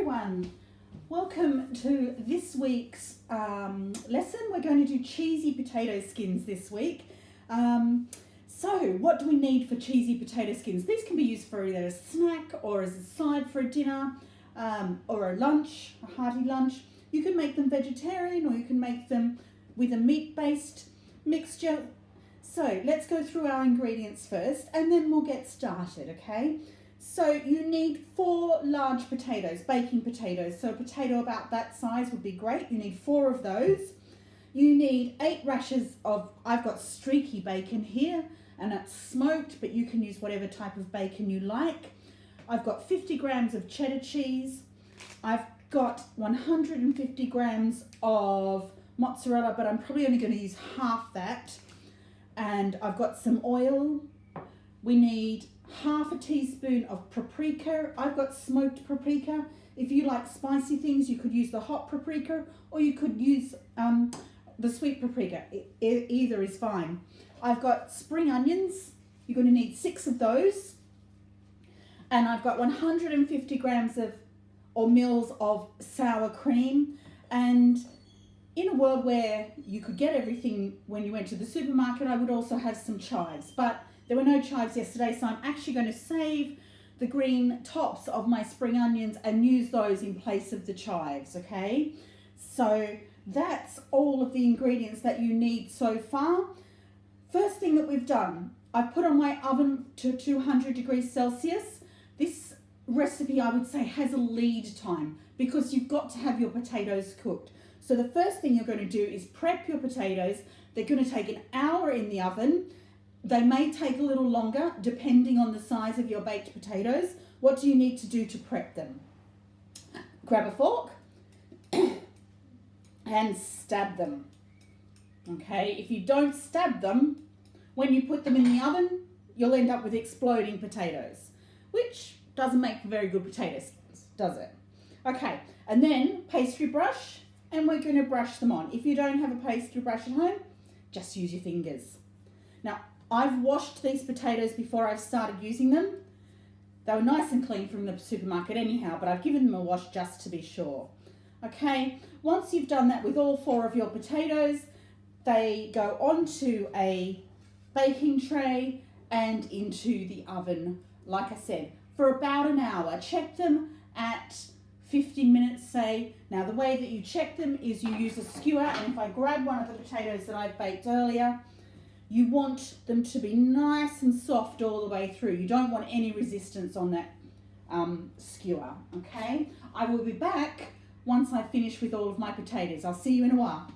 everyone. Welcome to this week's lesson. We're going to do cheesy potato skins this week. So what do we need for cheesy potato skins? These can be used for either a snack or as a side for a dinner or a lunch, a hearty lunch. You can make them vegetarian or you can make them with a meat-based mixture. So let's go through our ingredients first and then we'll get started, okay? So you need 4 large potatoes, baking potatoes. So a potato about that size would be great. You need 4 of those. You need 8 rashers of, I've got streaky bacon here and it's smoked, but you can use whatever type of bacon you like. I've got 50 grams of cheddar cheese. I've got 150 grams of mozzarella, but I'm probably only going to use half that. And I've got some oil. We need half a teaspoon of paprika. I've got smoked paprika. If you like spicy things, you could use the hot paprika or you could use the sweet paprika. Either is fine. I've got spring onions. You're going to need 6 of those. And I've got 150 grams of or mils of sour cream. And in a world where you could get everything when you went to the supermarket, I would also have some chives. But there were no chives yesterday, so I'm actually going to save the green tops of my spring onions and use those in place of the chives, okay? So that's all of the ingredients that you need so far. First thing that we've done, I've put on my oven to 200 degrees Celsius. This recipe, I would say, has a lead time because you've got to have your potatoes cooked. So the first thing you're going to do is prep your potatoes. They're going to take an hour in the oven. They may take a little longer depending on the size of your baked potatoes. What do you need to do to prep them? Grab a fork and stab them. Okay, if you don't stab them, when you put them in the oven, you'll end up with exploding potatoes, which doesn't make for very good potato skins, does it? Okay, and then pastry brush, and we're going to brush them on. If you don't have a pastry brush at home, just use your fingers. Now, I've washed these potatoes before I've started using them. They were nice and clean from the supermarket anyhow, but I've given them a wash just to be sure. Okay, once you've done that with all 4 of your potatoes, they go onto a baking tray and into the oven, like I said, for about an hour. Check them at 15 minutes, say. Now, the way that you check them is you use a skewer, and if I grab one of the potatoes that I've baked earlier, you want them to be nice and soft all the way through. You don't want any resistance on that skewer, okay? I will be back once I finish with all of my potatoes. I'll see you in a while.